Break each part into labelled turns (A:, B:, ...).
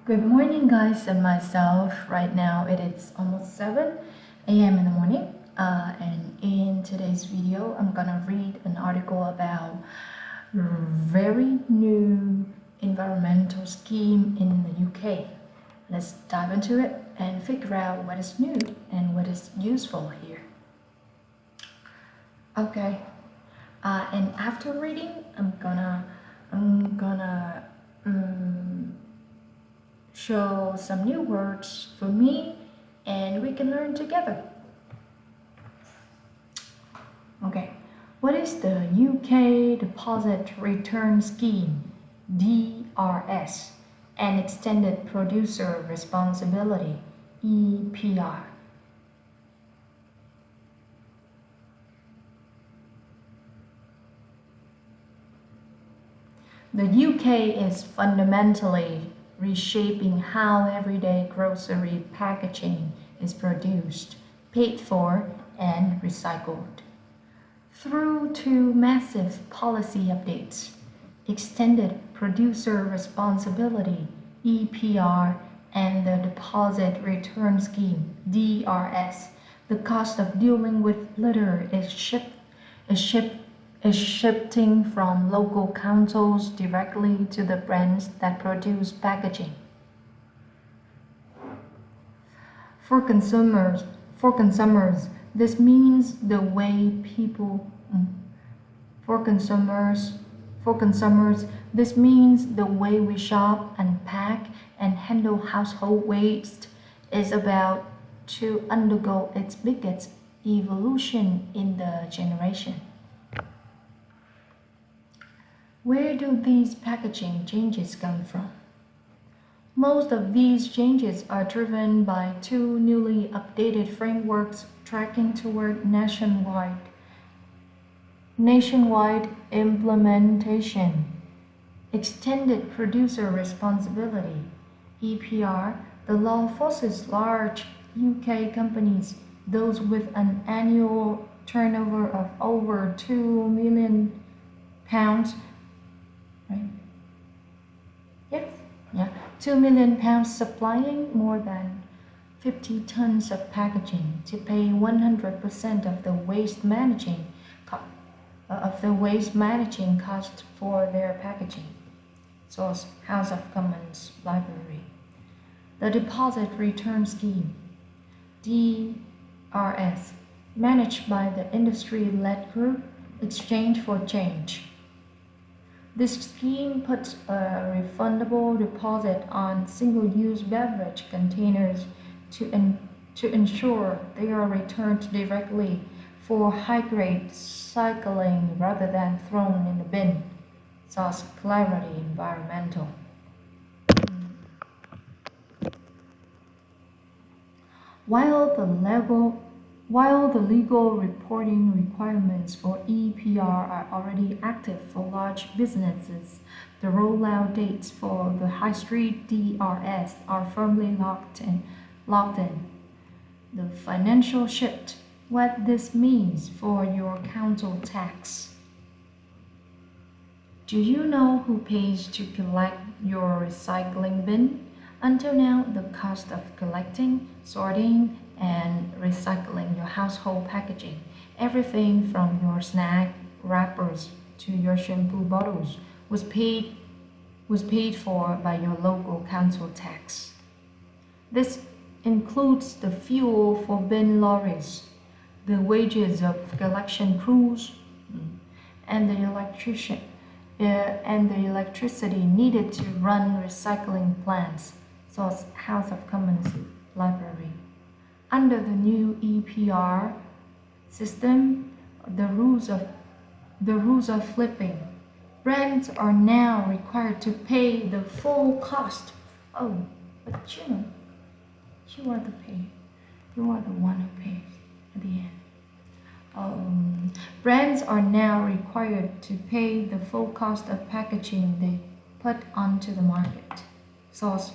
A: Good morning, guys, and myself. Right now it is almost 7 a.m. in the morning. And in today's video, I'm gonna read an article about very new environmental scheme in the UK. Let's dive into it and figure out what is new and what is useful here. Okay. And after reading, I'm gonna show some new words for me and we can learn together. Okay, what is the UK Deposit Return Scheme, DRS, and Extended Producer Responsibility, EPR? The UK is fundamentally reshaping how everyday grocery packaging is produced, paid for, and recycled. Through two massive policy updates, Extended Producer Responsibility (EPR) and the Deposit Return Scheme (DRS), the cost of dealing with litter is shifting from local councils directly to the brands that produce packaging. For consumers, this means the way people for consumers, this means the way we shop, unpack, and handle household waste is about to undergo its biggest evolution in the generation. Where do these packaging changes come from? Most of these changes are driven by two newly updated frameworks tracking toward nationwide implementation. Extended Producer Responsibility (EPR). The law forces large UK companies, those with an annual turnover of over £2 million, right? Yes, yeah, £2 million supplying more than 50 tons of packaging to pay 100% of the waste managing cost for their packaging. Source: House of Commons Library. The Deposit Return Scheme (DRS), managed by the industry-led group Exchange for Change. This scheme puts a refundable deposit on single-use beverage containers to ensure they are returned directly for high-grade cycling rather than thrown in the bin. Source: Clarity Environmental. While the legal reporting requirements for EPR are already active for large businesses, the rollout dates for the high street DRS are firmly locked in. The financial shift: what this means for your council tax. Do you know who pays to collect your recycling bin? Until now, the cost of collecting, sorting, and recycling your household packaging, everything from your snack wrappers to your shampoo bottles, was paid for by your local council tax. This includes the fuel for bin lorries, the wages of collection crews, and the electricity needed to run recycling plants. Source: House of Commons Library. Under the new EPR system, the rules are flipping. Brands are now required to pay the full cost. Oh, but you know, you are the one who pays at the end. Brands are now required to pay the full cost of packaging they put onto the market. Source: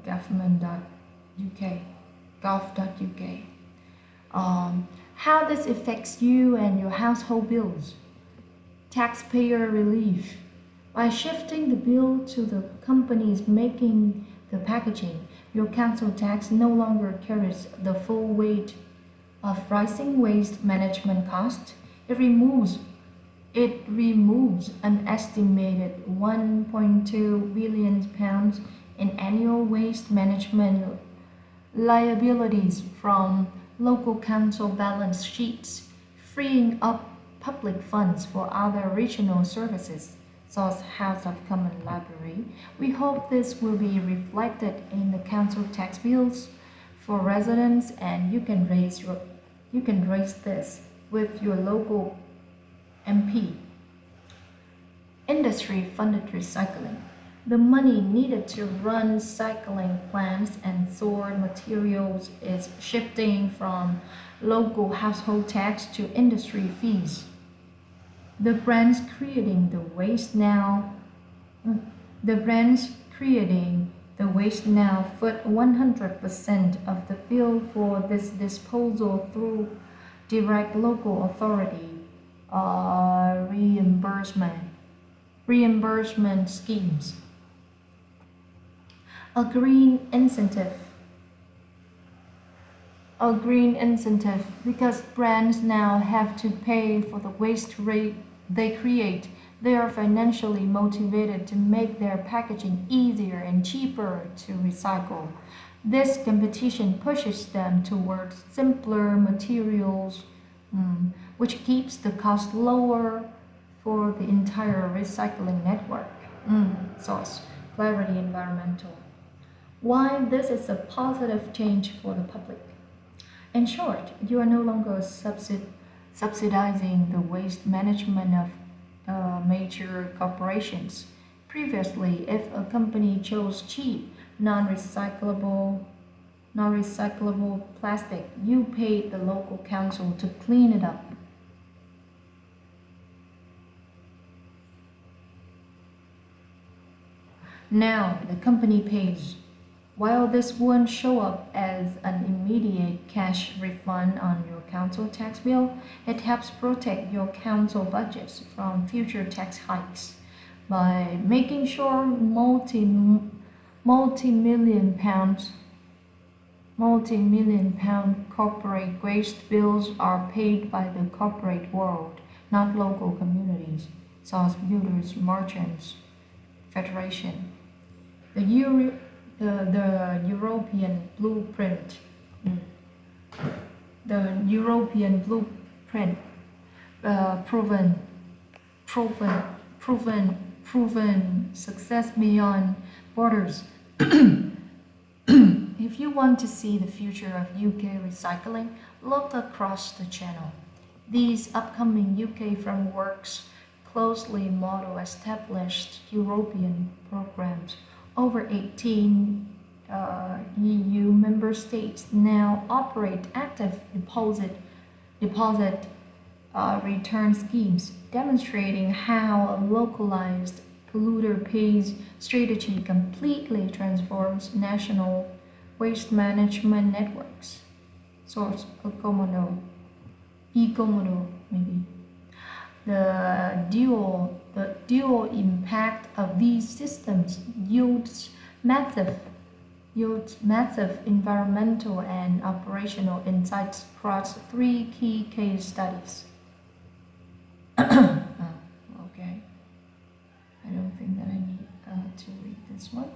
A: gov.uk. How this affects you and your household bills. Taxpayer relief. By shifting the bill to the companies making the packaging, your council tax no longer carries the full weight of rising waste management costs. It removes an estimated 1.2 billion pounds in annual waste management liabilities from local council balance sheets, freeing up public funds for other regional services, such as House of Commons Library. We hope this will be reflected in the council tax bills for residents, and you can raise this with your local MP. Industry-funded recycling. The money needed to run cycling plants and sort materials is shifting from local household tax to industry fees. The brands creating the waste now foot 100% of the bill for this disposal through direct local authority reimbursement schemes. A green incentive because brands now have to pay for the waste rate they create. They are financially motivated to make their packaging easier and cheaper to recycle. This competition pushes them towards simpler materials, which keeps the cost lower for the entire recycling network. So it's Clarity Environmental. Why this is a positive change for the public. In short, you are no longer subsidizing the waste management of major corporations. Previously, if a company chose cheap, non-recyclable plastic, you paid the local council to clean it up. Now the company pays. While this won't show up as an immediate cash refund on your council tax bill, it helps protect your council budgets from future tax hikes by making sure multi-million pound corporate waste bills are paid by the corporate world, not local communities, such as Builders Merchants Federation. The European blueprint. The European blueprint proven success beyond borders. If you want to see the future of UK recycling, look across the channel. These upcoming UK frameworks closely model established European programs. Over 18 EU member states now operate active deposit return schemes, demonstrating how a localized polluter pays strategy completely transforms national waste management networks. Source Ecomodo maybe. The dual impact of these systems yields massive environmental and operational insights across 3 key case studies. Okay, I don't think that I need to read this one,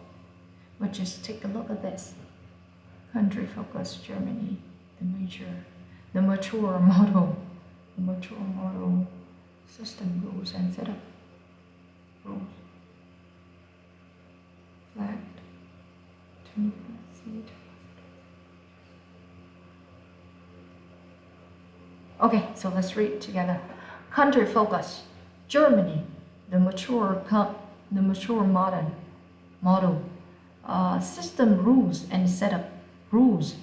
A: but just take a look at this. Country focus Germany, the mature model system rules and setup. Rules. Flagged. Okay, so let's read together. Country focus. Germany, the mature model. System rules and setup. Rules.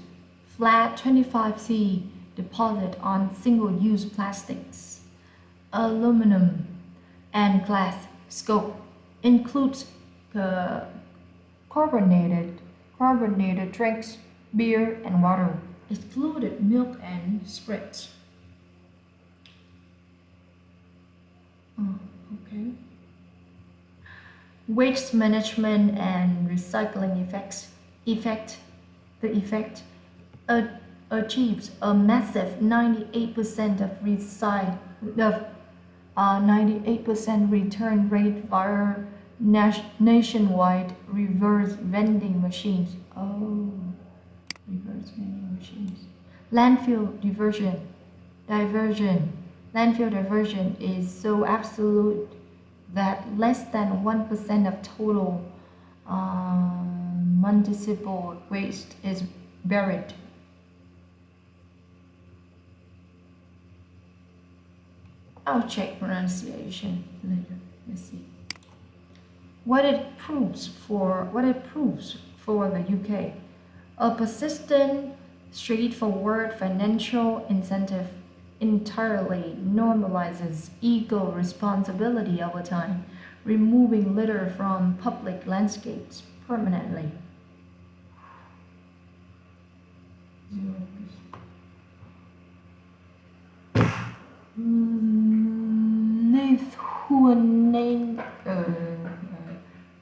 A: Flat 25C deposit on single-use plastics. Aluminum and glass. Scope includes carbonated drinks, beer and water. Excluded milk and spirits. Okay. Waste management and recycling the effect achieves a massive 98% of 98% return rate via nationwide reverse vending machines. Oh, reverse vending machines. Landfill diversion. Landfill diversion is so absolute that less than 1% of total municipal waste is buried. I'll check pronunciation later. Let's see. What it proves for the UK. A persistent, straightforward financial incentive entirely normalizes ego responsibility over time, removing litter from public landscapes permanently. 0%.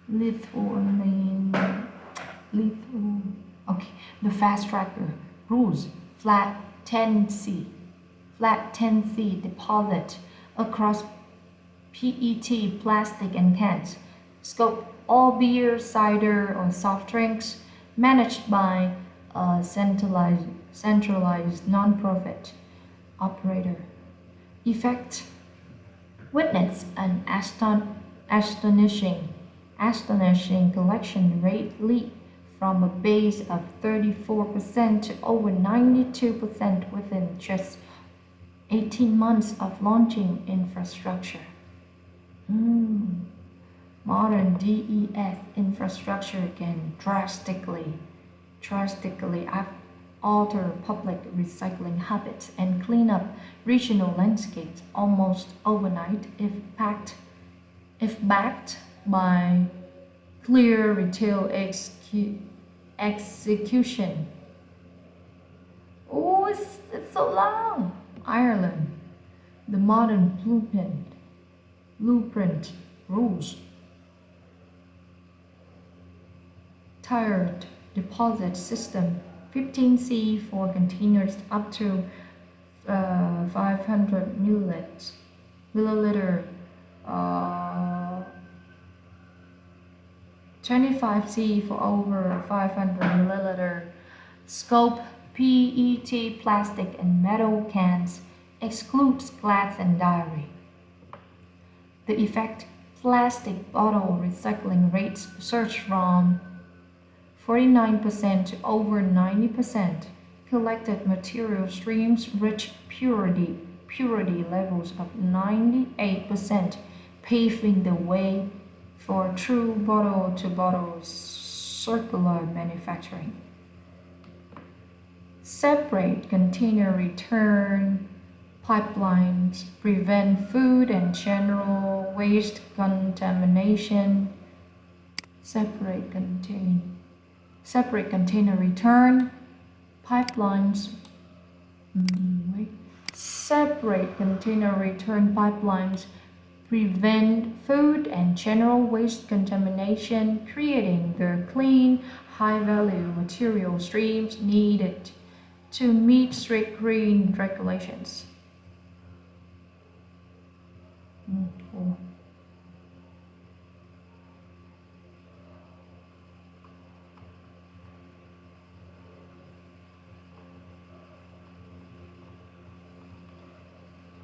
A: Lithuanian, okay, the fast tracker rules flat 10C deposit across PET, plastic and cans. Scope all beer, cider or soft drinks managed by a centralized non-profit operator. Effect: witness an astonishing collection rate leap from a base of 34% to over 92% within just 18 months of launching infrastructure. Modern DES infrastructure can drastically alter public recycling habits and clean up regional landscapes almost overnight if backed by clear retail execution. Oh, it's so long. Ireland, the modern blueprint rules. Tiered deposit system, 15C for containers up to 500 milliliter, 25C for over 500 milliliter. Scope: PET, plastic and metal cans, excludes glass and dairy. The effect: plastic bottle recycling rates surge from 49% to over 90%. Collected material streams reach purity levels of 98%, paving the way for true bottle-to-bottle circular manufacturing. Separate container return pipelines prevent food and general waste contamination. Separate container return pipelines. Separate container return pipelines prevent food and general waste contamination, creating the clean, high-value material streams needed to meet strict green regulations. Cool.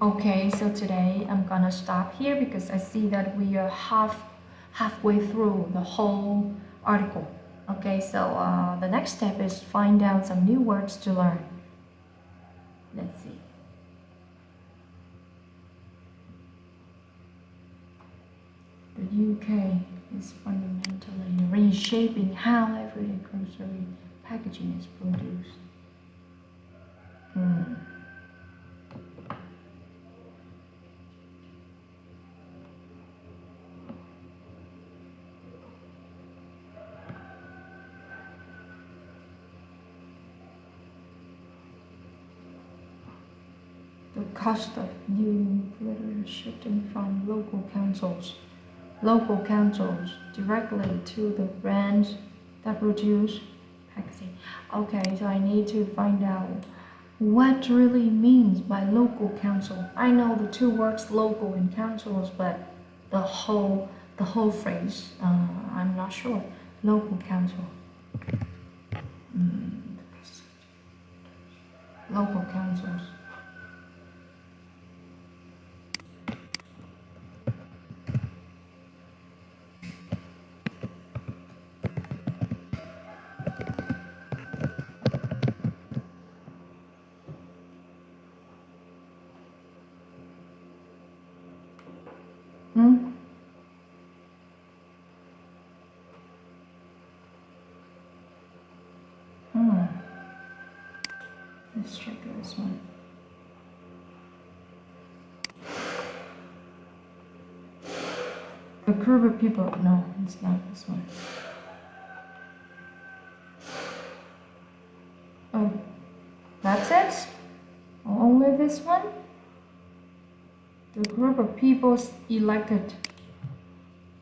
A: Okay, so today I'm gonna stop here because I see that we are halfway through the whole article. Okay, so the next step is find out some new words to learn. Let's see. The UK is fundamentally reshaping how everyday grocery packaging is produced. The cost of new litter shifting from local councils local councils directly to the brands that produce packaging. Okay, so I need to find out what really means by local council. I know the two words local and councils, but the whole phrase, I'm not sure. Local council. Local councils. Hmm? Hmm. Let's check this one. A group of people. No, it's not this one. Oh, that's it? Only this one? The group of people elected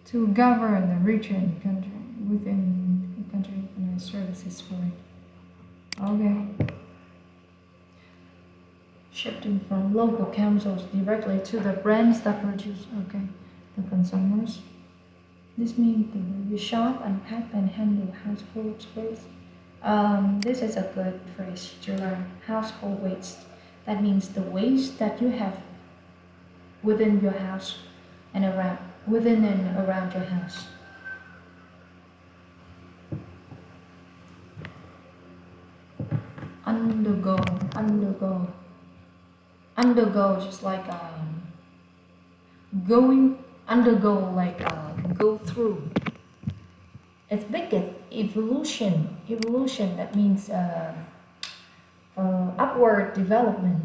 A: to govern the region country within the country and services for it. Okay. Shifting from local councils directly to the brands that produce, okay, the consumers. This means the shop, unpack, and handle household waste. This is a good phrase to learn. Household waste. That means the waste that you have within your house and around, within and around your house. Undergo, undergo, undergo, just like going, undergo, like go through. It's big evolution. Evolution, that means upward development.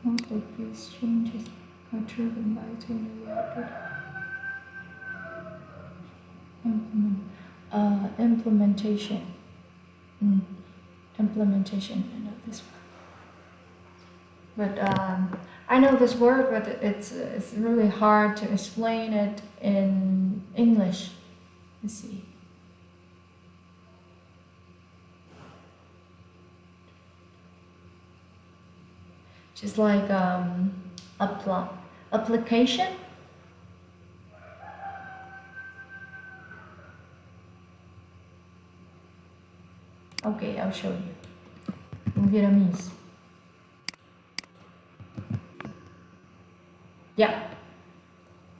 A: Most of these changes are driven by too rapid implementation. Implementation, I know this one. But I know this word, but it's really hard to explain it in English. Let's see. Just like application. Okay, I'll show you in Vietnamese. Yeah,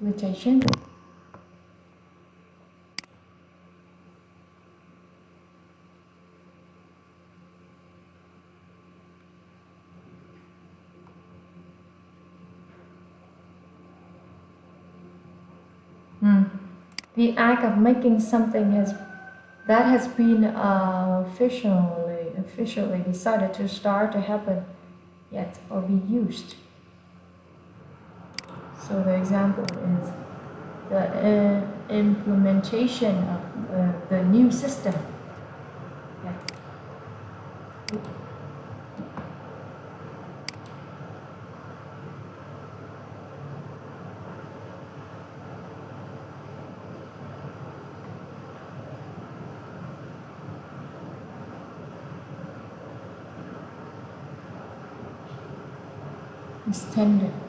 A: application. The act of making something has been officially decided to start to happen yet or be used. So the example is the implementation of the new system. Yeah.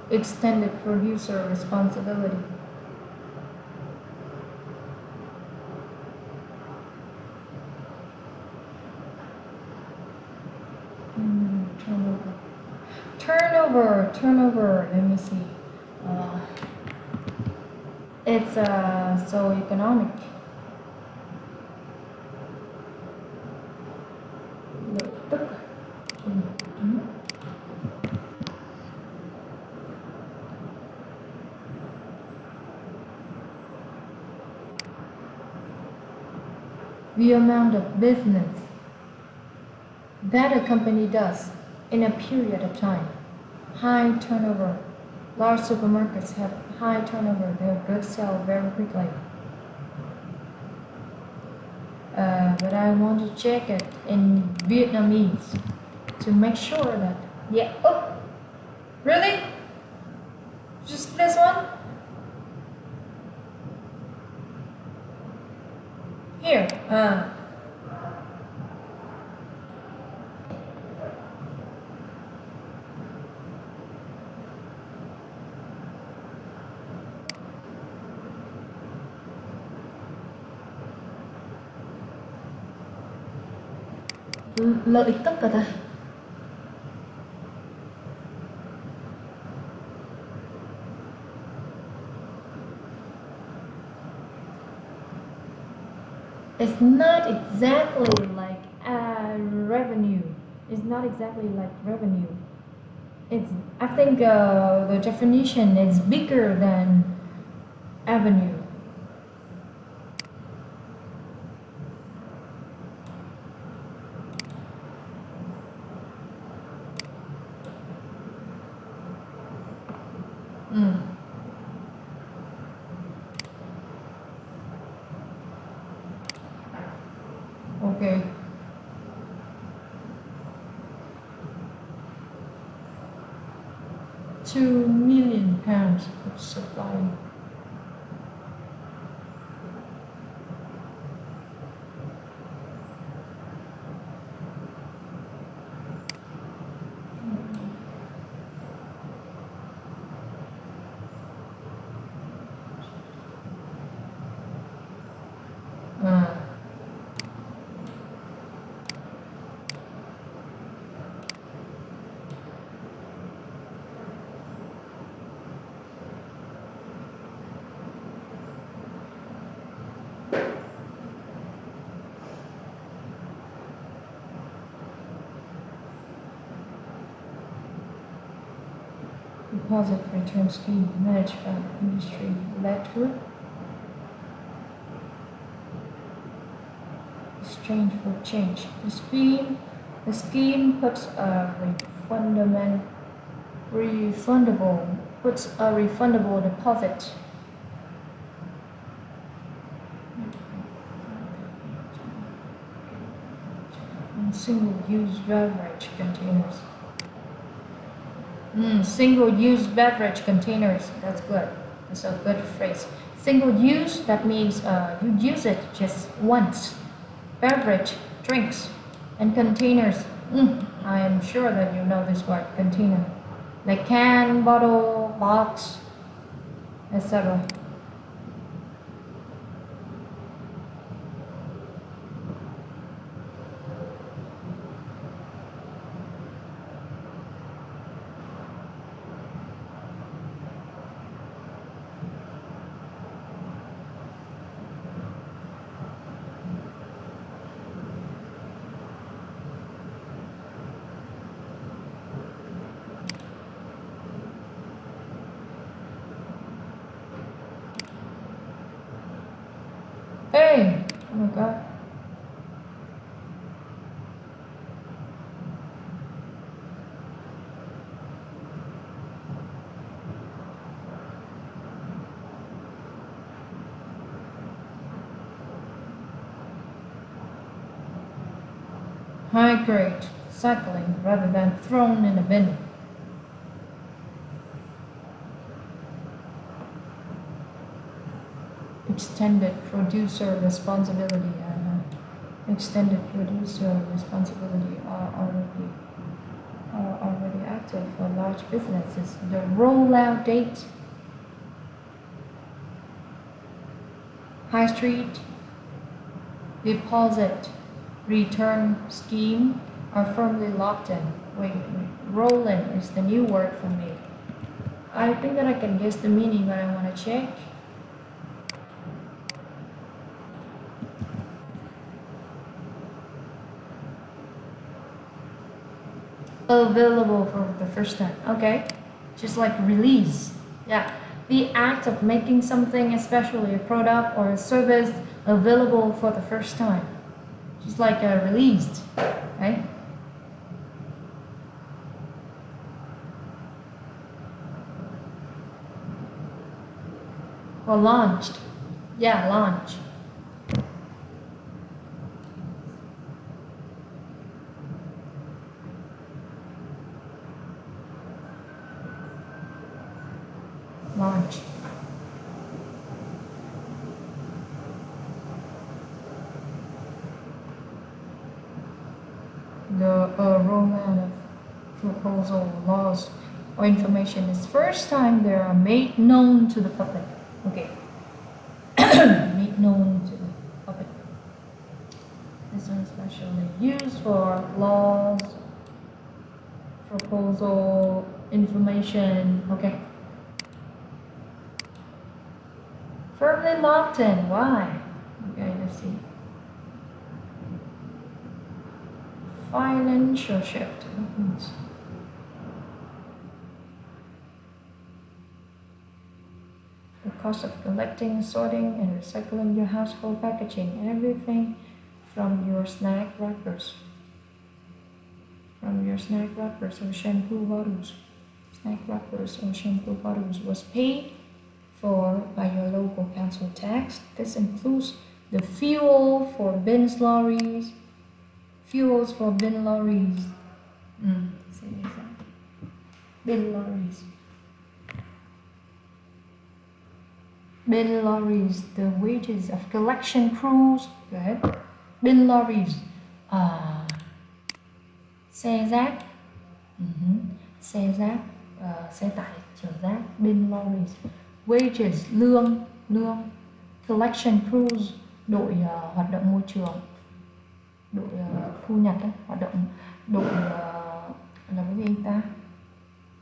A: Extended producer responsibility. Turnover. Let me see. It's so economic. The amount of business that a company does in a period of time. High turnover. Large supermarkets have high turnover. Their goods sell very quickly. But I want to check it in Vietnamese to make sure that, yeah. Oh, really? Just this one? Here. Lợi tức cả ta. It's not exactly like revenue. It's not exactly like revenue. I think the definition is bigger than avenue. Okay. £2 million of supply. Deposit return scheme managed by the industry-led group. Exchange for change. The scheme puts a refundable deposit. And single-use beverage containers. Single-use beverage containers. That's good. That's a good phrase. Single-use, that means you use it just once. Beverage, drinks, and containers. I am sure that you know this word, container. Like can, bottle, box, etc. Hey! Oh my god. High grade cycling rather than thrown in a bin. Extended producer responsibility extended producer responsibility are already active for large businesses. The rollout date, high street, deposit, return scheme are firmly locked in. Wait, roll-in is the new word for me. I think that I can guess the meaning, but I want to check. Available for the first time. Okay, just like release. Yeah, the act of making something, especially a product or a service, available for the first time. Just like released, right? Or launched. Yeah, launch. Launch. The rollout of proposal laws or information is first time they are made known to the public. Okay. Made known to the public. This one is especially used for laws, proposal, information. Okay. Firmly locked in. Why? Okay, let's see. Financial shift. The cost of collecting, sorting, and recycling your household packaging, everything from your snack wrappers. From your snack wrappers or shampoo bottles. Snack wrappers or shampoo bottles was paid for by your local council tax. This includes the fuel for bins lorries. Fuels for bin lorries. Bin lorries. Bin lorries, the wages of collection crews. Go ahead. Bin lorries. Xe rác. Xe rác. Xe tải chở rác. Bin lorries. Wages, lương. Collection crews, đội hoạt động môi trường. Đội thu nhặt ấy, hoạt động đội là cái gì ta?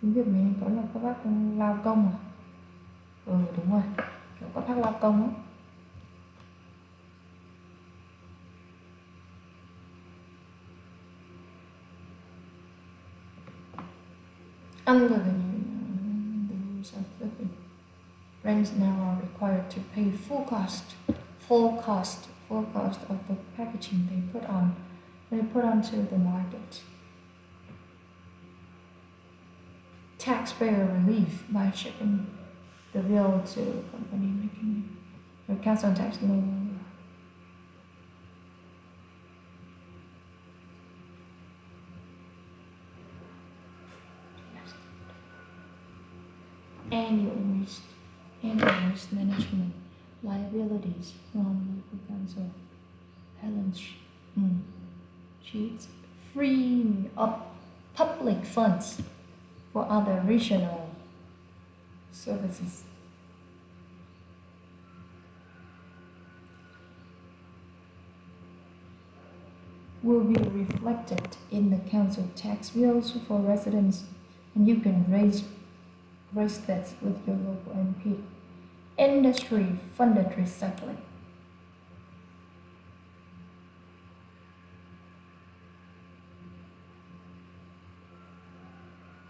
A: Tiếng Việt mình có là các bác lao công à? Đúng rồi, kiểu các bác lao công ấy. Under the rules of flipping, brands now are required to pay full cost of the packaging they put onto the market. Taxpayer relief by shipping the bill to a company making your council tax no longer. Annual waste management liabilities from local council balance sheets, freeing up public funds for other regional services. Will be reflected in the council tax bills for residents, and you can raise that with your local MP. Industry funded recycling.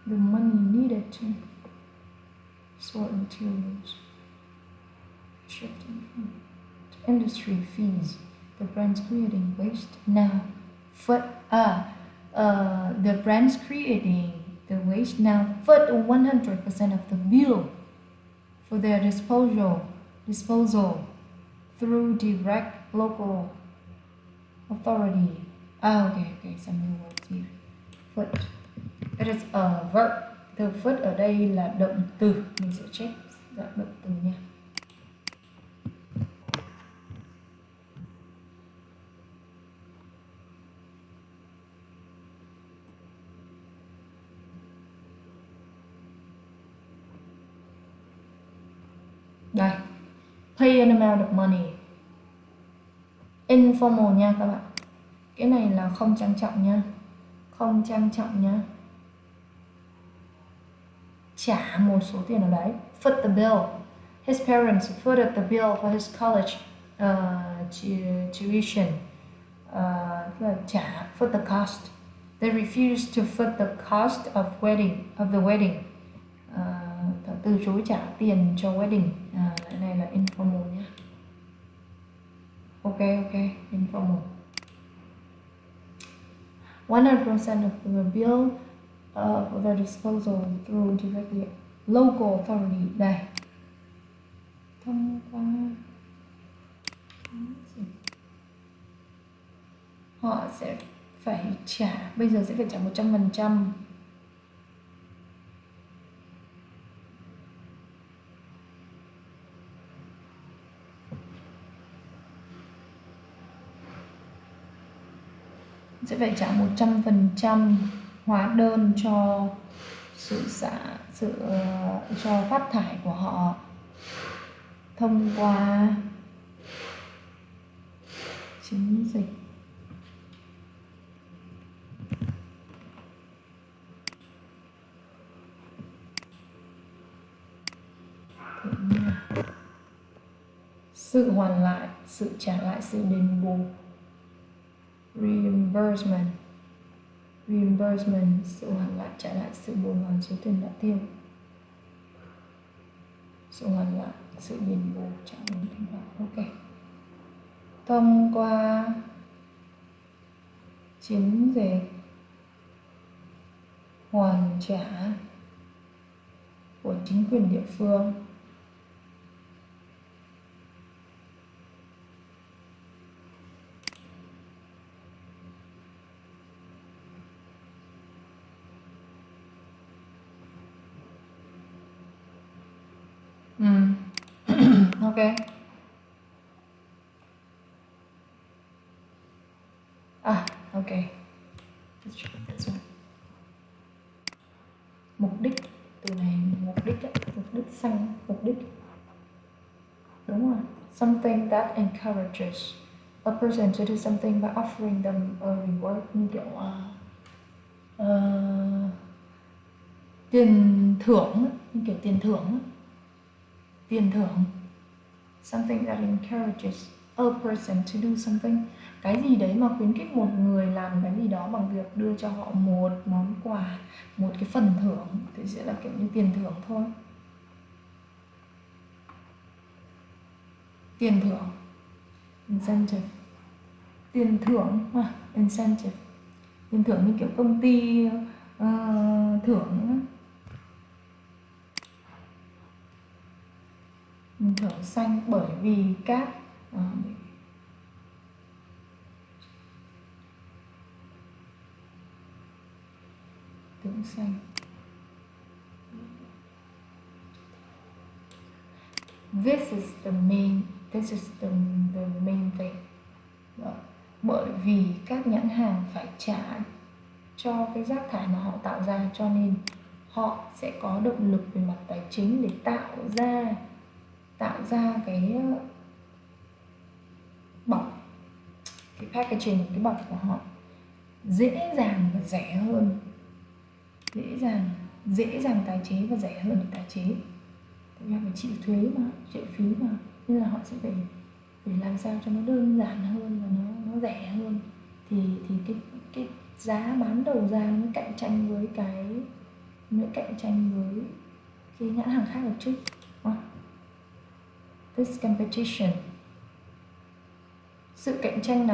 A: The money needed to sort materials, shifting to industry fees. The brands creating waste now the brands creating the waste now foot 100% of the bill for their disposal through direct local authority. Okay, some new words here. Foot. It is a verb. The foot ở đây là động từ. Mình sẽ check dạng động từ nha. Đây, pay an amount of money. Informal nha các bạn. Cái này là không trang trọng nha. Không trang trọng nha. Trả một số tiền nào đấy. Foot the bill. His parents footed the bill for his college tuition. Trả, foot the cost. They refused to foot the cost of the wedding. Từ chối trả tiền cho wedding. Cái này là informal nhé. Ok, informal. 100% of the bill for the disposal through directly local authority. Đây. thông qua họ sẽ phải trả, bây giờ sẽ phải trả 100%. Sẽ phải trả 100% hóa đơn cho cho phát thải của họ thông qua chiến dịch. Sự hoàn lại, sự trả lại, sự đền bù. Reimbursement, sự hoàn lại, trả lại, sự bồi hoàn số tiền đã tiêu. Sự hoàn lại, sự đền bù, trả lại tiền đó. Ok. Thông qua chiến dịch hoàn trả của chính quyền địa phương. Ok. Ok. That's one. Mục đích, từ này mục đích ấy, mục đích xanh, mục đích. Đúng rồi. Something that encourages a person to do something by offering them a reward, như kiểu tiền thưởng, như kiểu tiền thưởng. Tiền thưởng. Something that encourages a person to do something. Cái gì đấy mà khuyến khích một người làm cái gì đó bằng việc đưa cho họ một món quà, một cái phần thưởng, thì sẽ là kiểu như tiền thưởng thôi. Tiền thưởng, incentive. Tiền thưởng, incentive. Tiền thưởng như kiểu công ty thưởng. Thưởng xanh bởi vì các thưởng xanh. This is the main thing. Bởi vì các nhãn hàng phải trả cho cái rác thải mà họ tạo ra, cho nên họ sẽ có động lực về mặt tài chính để tạo ra cái bọc, cái packaging, cái bọc của họ dễ dàng và rẻ hơn, dễ dàng tái chế và rẻ hơn để tái chế. Tại vì phải chịu thuế mà, chịu phí mà, nên là họ sẽ phải làm sao cho nó đơn giản hơn và nó rẻ hơn, thì cái giá bán đầu ra nó cạnh tranh với cái nhãn hàng khác một chút. This competition, sự cạnh tranh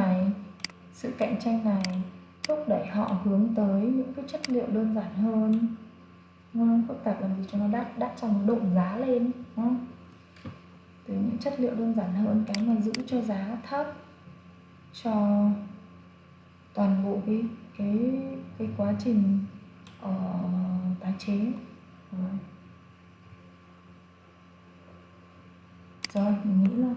A: này thúc đẩy họ hướng tới những cái chất liệu đơn giản hơn. Phức tạp làm gì cho nó đắt cho nó độn giá lên, đúng không? Từ những chất liệu đơn giản hơn, cái mà giữ cho giá thấp cho toàn bộ cái quá trình tái chế. Rồi mình nghĩ là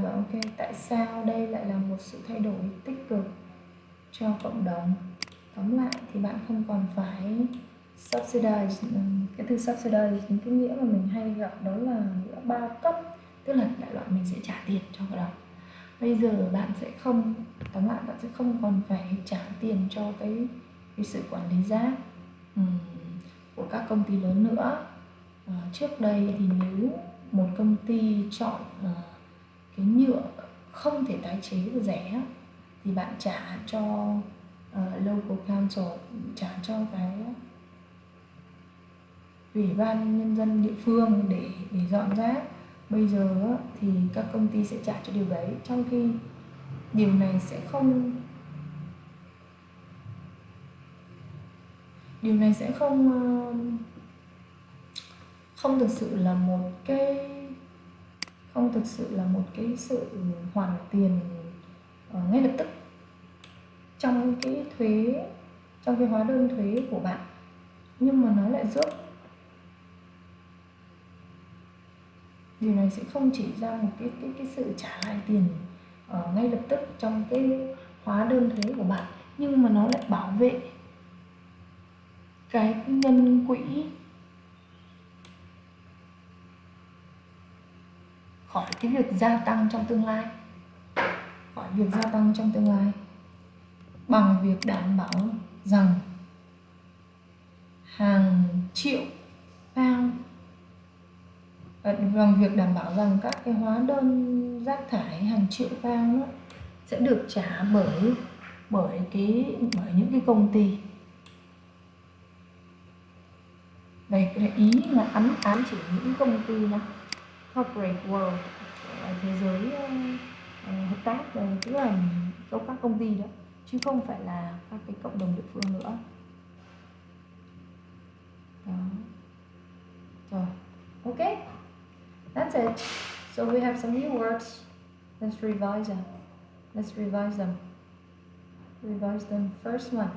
A: và ok, tại sao đây lại là một sự thay đổi tích cực cho cộng đồng? Tóm lại thì bạn không còn phải subsidize. Cái từ subsidize, cái nghĩa mà mình hay gặp đó là nghĩa bao cấp, tức là đại loại mình sẽ trả tiền cho cái đó. Bây giờ bạn sẽ không, tóm lại bạn sẽ không còn phải trả tiền cho cái sự quản lý rác của các công ty lớn nữa. Trước đây thì nếu một công ty chọn cái nhựa không thể tái chế và rẻ thì bạn trả cho local council, trả cho cái ủy ban nhân dân địa phương để dọn rác. Bây giờ thì các công ty sẽ trả cho điều đấy, trong khi điều này sẽ không thực sự là một cái không thực sự là một cái sự hoàn tiền ngay lập tức trong cái thuế, trong cái hóa đơn thuế của bạn, nhưng mà nó lại giúp điều này sẽ không chỉ ra một cái sự trả lại tiền ngay lập tức trong cái hóa đơn thuế của bạn, nhưng mà nó lại bảo vệ cái ngân quỹ khỏi cái việc gia tăng trong tương lai, bằng việc đảm bảo rằng hàng triệu pound, bằng việc đảm bảo rằng các cái hóa đơn rác thải hàng triệu pound sẽ được trả bởi những cái công ty. Đây, cái ý là ám chỉ những công ty nhá, corporate world, thế giới hợp tác, tức là các công ty đó, chứ không phải là các cái cộng đồng địa phương nữa. Đó. Rồi, okay, that's it. So we have some new words. Let's revise them. Revise them. First one.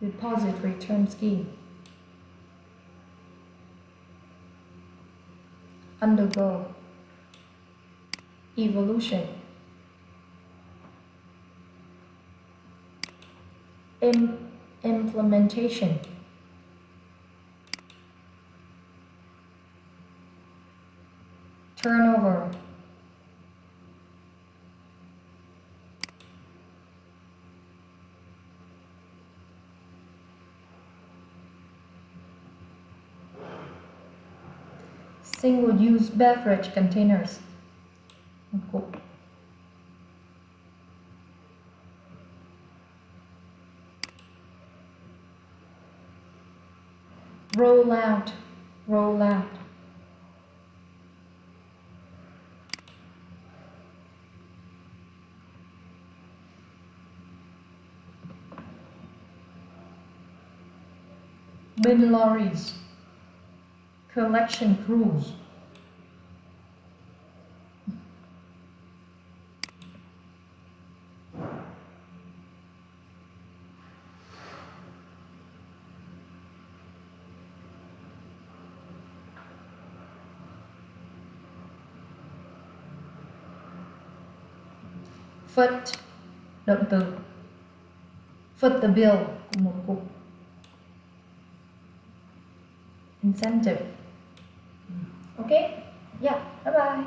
A: Deposit return scheme. Undergo. Evolution. Implementation. Turnover. Single-use beverage containers. Cool. Roll out. Bin lorries. Collection crews. Foot, động từ. Foot the bill, cùng một cục. Incentive. Okay, yeah, bye bye.